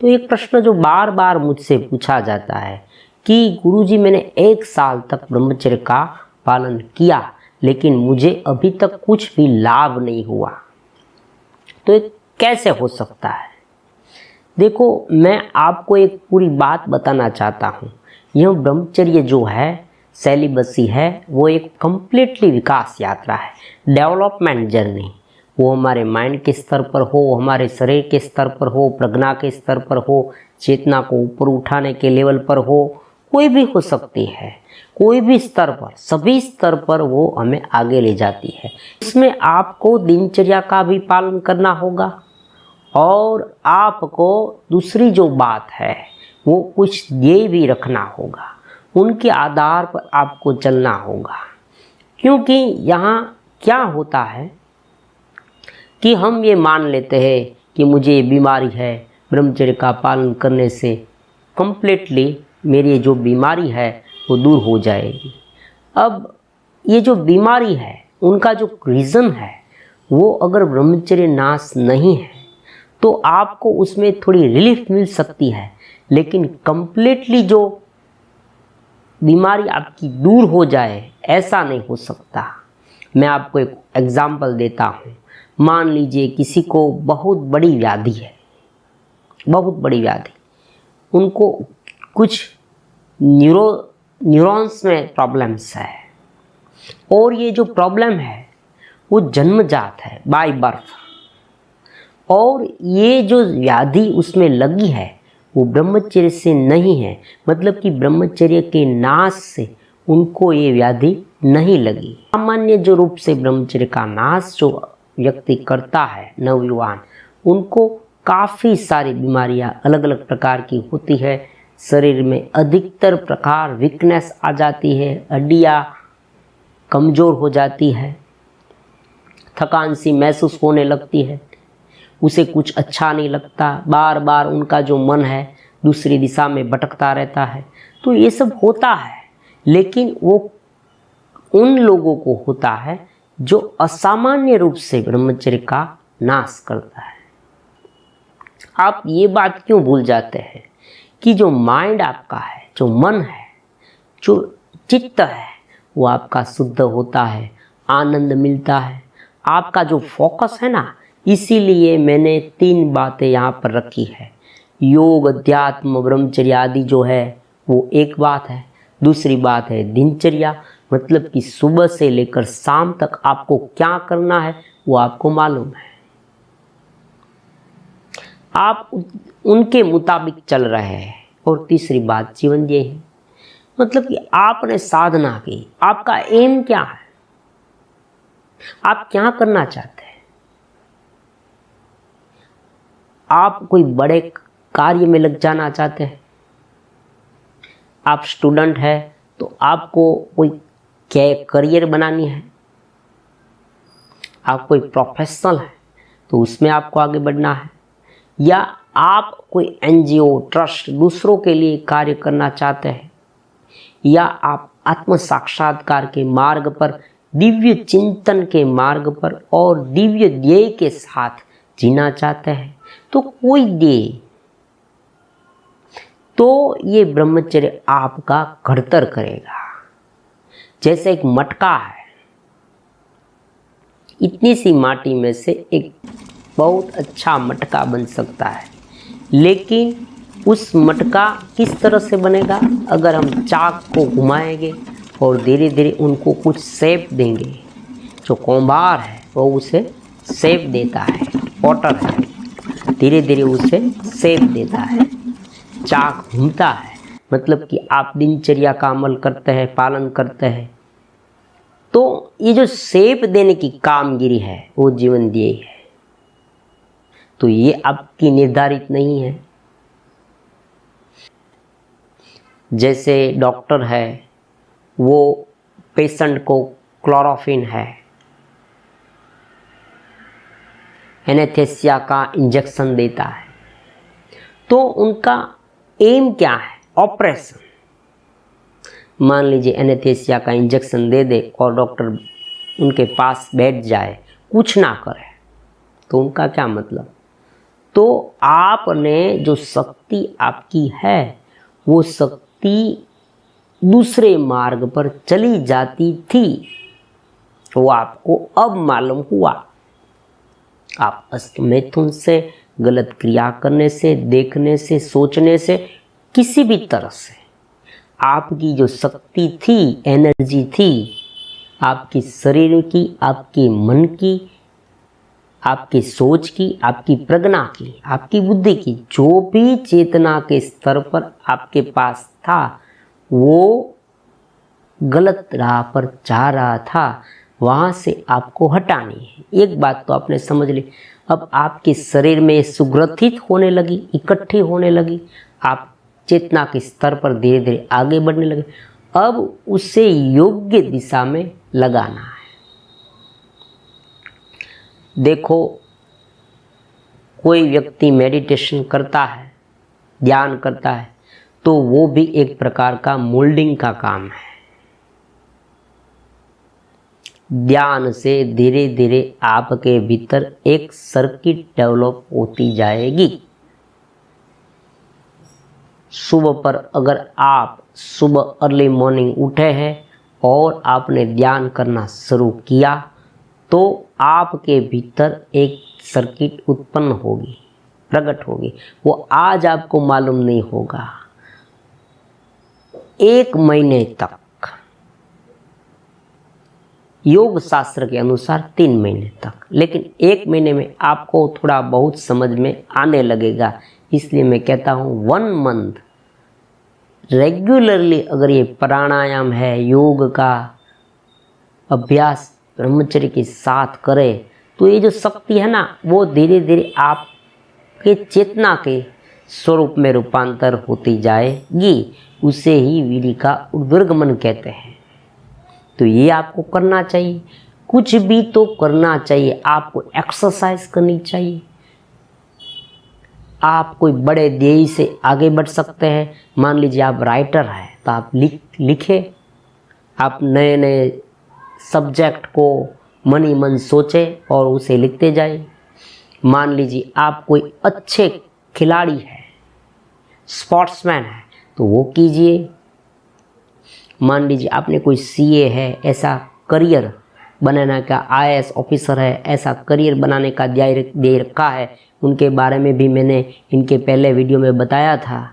तो एक प्रश्न जो बार बार मुझसे पूछा जाता है कि गुरुजी मैंने 1 साल तक ब्रह्मचर्य का पालन किया लेकिन मुझे अभी तक कुछ भी लाभ नहीं हुआ, तो ये कैसे हो सकता है? देखो, मैं आपको एक पूरी बात बताना चाहता हूँ। यह ब्रह्मचर्य जो है, सेलिबसी है, वो एक कंप्लीटली विकास यात्रा है, डेवलपमेंट जर्नी। वो हमारे माइंड के स्तर पर हो, हमारे शरीर के स्तर पर हो, प्रज्ञा के स्तर पर हो, चेतना को ऊपर उठाने के लेवल पर हो, कोई भी हो सकती है। कोई भी स्तर पर, सभी स्तर पर वो हमें आगे ले जाती है। इसमें आपको दिनचर्या का भी पालन करना होगा और आपको दूसरी जो बात है वो कुछ ये भी रखना होगा, उनके आधार पर आपको चलना होगा। क्योंकि यहाँ क्या होता है कि हम ये मान लेते हैं कि मुझे बीमारी है, ब्रह्मचर्य का पालन करने से कंप्लीटली मेरी जो बीमारी है वो दूर हो जाएगी। अब ये जो बीमारी है उनका जो रीज़न है वो अगर ब्रह्मचर्य नाश नहीं है तो आपको उसमें थोड़ी रिलीफ मिल सकती है, लेकिन कंप्लीटली जो बीमारी आपकी दूर हो जाए ऐसा नहीं हो सकता। मैं आपको एक एग्जाम्पल देता हूँ। मान लीजिए किसी को बहुत बड़ी व्याधि है, बहुत बड़ी व्याधि, उनको कुछ न्यूरॉन्स में प्रॉब्लम्स है और ये जो प्रॉब्लम है वो जन्मजात है, बाय बर्थ। और ये जो व्याधि उसमें लगी है वो ब्रह्मचर्य से नहीं है, मतलब कि ब्रह्मचर्य के नाश से उनको ये व्याधि नहीं लगी। सामान्य जो रूप से ब्रह्मचर्य का नाश जो व्यक्ति करता है, नवयुवान, उनको काफ़ी सारी बीमारियां अलग अलग प्रकार की होती है। शरीर में अधिकतर प्रकार वीकनेस आ जाती है, हड्डियां कमज़ोर हो जाती है, थकान सी महसूस होने लगती है, उसे कुछ अच्छा नहीं लगता, बार बार उनका जो मन है दूसरी दिशा में भटकता रहता है। तो ये सब होता है, लेकिन वो उन लोगों को होता है जो असामान्य रूप से ब्रह्मचर्य का नाश करता है। आप ये बात क्यों भूल जाते हैं कि जो माइंड आपका है, जो मन है, जो चित्त है, वो आपका शुद्ध होता है, आनंद मिलता है, आपका जो फोकस है ना। इसीलिए मैंने 3 बातें यहाँ पर रखी है। योग, अध्यात्म, ब्रह्मचर्य आदि जो है वो एक बात है। दूसरी बात है दिनचर्या, मतलब कि सुबह से लेकर शाम तक आपको क्या करना है वो आपको मालूम है, आप उनके मुताबिक चल रहे हैं। और तीसरी बात जीवन ये है, मतलब कि आपने साधना की, आपका एम क्या है, आप क्या करना चाहते हैं। आप कोई बड़े कार्य में लग जाना चाहते हैं, आप स्टूडेंट है तो आपको कोई करियर बनानी है, आप कोई प्रोफेशनल है तो उसमें आपको आगे बढ़ना है, या आप कोई एनजीओ, ट्रस्ट, दूसरों के लिए कार्य करना चाहते हैं, या आप आत्म साक्षात्कार के मार्ग पर, दिव्य चिंतन के मार्ग पर और दिव्य ध्येय के साथ जीना चाहते हैं, तो कोई ध्येय, तो ये ब्रह्मचर्य आपका घड़तर करेगा। जैसे एक मटका है, इतनी सी माटी में से एक बहुत अच्छा मटका बन सकता है, लेकिन उस मटका किस तरह से बनेगा? अगर हम चाक को घुमाएंगे और धीरे धीरे उनको कुछ शेप देंगे। जो कुम्हार है वो उसे शेप देता है, पॉटर है, धीरे धीरे उसे शेप देता है, चाक घूमता है, मतलब कि आप दिनचर्या का अमल करते हैं, पालन करते हैं, तो ये जो शेप देने की कामगिरी है वो जीवन ध्येय है। तो ये आपकी निर्धारित नहीं है। जैसे डॉक्टर है, वो पेशेंट को क्लोरोफिन है, एनेस्थीसिया का इंजेक्शन देता है, तो उनका एम क्या है? ऑपरेशन। मान लीजिए एनेस्थीसिया का इंजेक्शन दे दे और डॉक्टर उनके पास बैठ जाए, कुछ ना करे, तो उनका क्या मतलब? तो आपने जो शक्ति आपकी है वो शक्ति दूसरे मार्ग पर चली जाती थी, वो आपको अब मालूम हुआ। आप अष्टमिथुन से, गलत क्रिया करने से, देखने से, सोचने से, किसी भी तरह से आपकी जो शक्ति थी, एनर्जी थी, आपकी शरीर की, आपके मन की, आपकी सोच की, आपकी प्रज्ञा की, आपकी बुद्धि की, जो भी चेतना के स्तर पर आपके पास था वो गलत राह पर जा रहा था, वहाँ से आपको हटानी है। एक बात तो आपने समझ ली, अब आपके शरीर में सुग्रथित होने लगी, इकट्ठी होने लगी, आप चेतना के स्तर पर धीरे धीरे आगे बढ़ने लगे। अब उसे योग्य दिशा में लगाना है। देखो, कोई व्यक्ति मेडिटेशन करता है, ध्यान करता है, तो वो भी एक प्रकार का मोल्डिंग का काम है। ध्यान से धीरे धीरे आपके भीतर एक सर्किट डेवलप होती जाएगी। सुबह पर अगर आप सुबह अर्ली मॉर्निंग उठे हैं और आपने ध्यान करना शुरू किया तो आपके भीतर एक सर्किट उत्पन्न होगी, प्रकट होगी। वो आज आपको मालूम नहीं होगा, 1 महीने तक, योग शास्त्र के अनुसार 3 महीने तक, लेकिन 1 महीने में आपको थोड़ा बहुत समझ में आने लगेगा। इसलिए मैं कहता हूँ 1 मंथ रेगुलरली अगर ये प्राणायाम है, योग का अभ्यास ब्रह्मचर्य के साथ करे तो ये जो शक्ति है ना वो धीरे धीरे आपके चेतना के स्वरूप में रूपांतर होती जाएगी। उसे ही वीर्य का ऊर्ध्वगमन कहते हैं। तो ये आपको करना चाहिए, कुछ भी तो करना चाहिए, आपको एक्सरसाइज करनी चाहिए। आप कोई बड़े ध्येय से आगे बढ़ सकते हैं। मान लीजिए आप राइटर हैं तो आप लिखें, आप नए नए सब्जेक्ट को मन ही मन सोचें और उसे लिखते जाएं। मान लीजिए आप कोई अच्छे खिलाड़ी हैं, स्पोर्ट्समैन है, तो वो कीजिए। मान लीजिए आपने कोई सीए है, ऐसा करियर बनाने का, आईएएस ऑफिसर है, ऐसा करियर बनाने का दे रखा है। उनके बारे में भी मैंने इनके पहले वीडियो में बताया था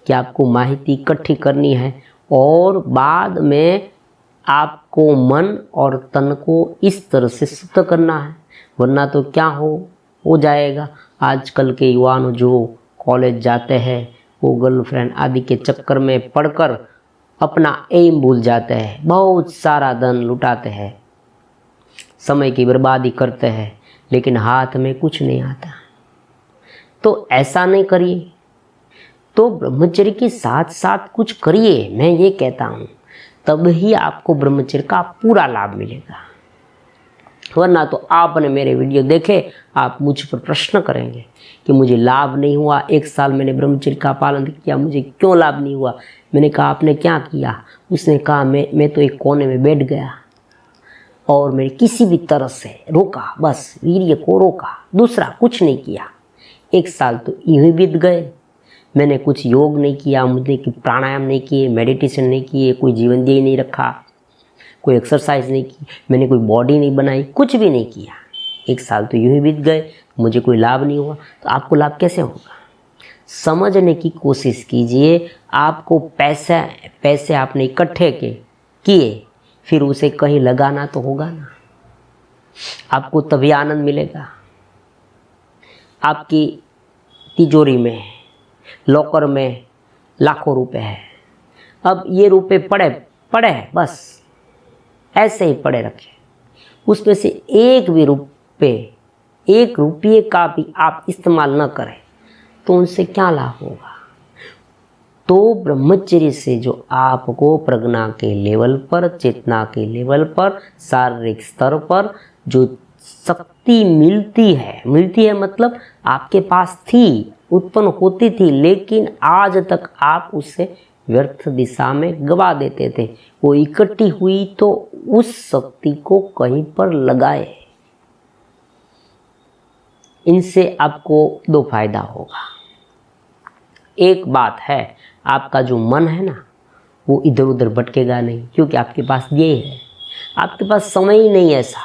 कि आपको माहिती इकट्ठी करनी है और बाद में आपको मन और तन को इस तरह से शुद्ध करना है, वरना तो क्या हो जाएगा। आजकल के युवा जो कॉलेज जाते हैं वो गर्लफ्रेंड आदि के चक्कर में पड़कर अपना एम भूल जाते हैं, बहुत सारा धन लुटाते हैं, समय की बर्बादी करते हैं, लेकिन हाथ में कुछ नहीं आता। तो ऐसा नहीं करिए। तो ब्रह्मचर्य के साथ साथ कुछ करिए, मैं ये कहता हूँ, तब ही आपको ब्रह्मचर्य का पूरा लाभ मिलेगा। वरना तो आपने मेरे वीडियो देखे, आप मुझ पर प्रश्न करेंगे कि मुझे लाभ नहीं हुआ, 1 साल मैंने ब्रह्मचर्य का पालन किया, मुझे क्यों लाभ नहीं हुआ। मैंने कहा आपने क्या किया? उसने कहा मैं तो एक कोने में बैठ गया और मैंने किसी भी तरह से रोका, बस वीर्य को रोका, दूसरा कुछ नहीं किया। 1 साल तो यूं ही बीत गए। मैंने कुछ योग नहीं किया, मुझे प्राणायाम नहीं किए, मेडिटेशन नहीं किए, कोई जीवन ध्येय नहीं रखा, कोई एक्सरसाइज नहीं की, मैंने कोई बॉडी नहीं बनाई, कुछ भी नहीं किया। 1 साल तो यूं ही बीत गए, मुझे कोई लाभ नहीं हुआ। तो आपको लाभ कैसे होगा? समझने की कोशिश कीजिए। आपको पैसे आपने इकट्ठे किए, फिर उसे कहीं लगाना तो होगा ना, आपको तभी आनंद मिलेगा। आपकी तिजोरी में, लॉकर में लाखों रुपए है, अब ये रुपए पड़े हैं, बस ऐसे ही पड़े रखे, उसमें से एक रुपये का भी आप इस्तेमाल न करें तो उनसे क्या लाभ होगा? तो ब्रह्मचर्य से जो आपको प्रज्ञा के लेवल पर, चेतना के लेवल पर, शारीरिक स्तर पर जो शक्ति मिलती है मतलब आपके पास थी, उत्पन्न होती थी, लेकिन आज तक आप उसे व्यर्थ दिशा में गवा देते थे। वो इकट्ठी हुई तो उस शक्ति को कहीं पर लगाए, इनसे आपको दो फायदा होगा। एक बात है, आपका जो मन है ना वो इधर उधर भटकेगा नहीं, क्योंकि आपके पास ये है, आपके पास समय ही नहीं ऐसा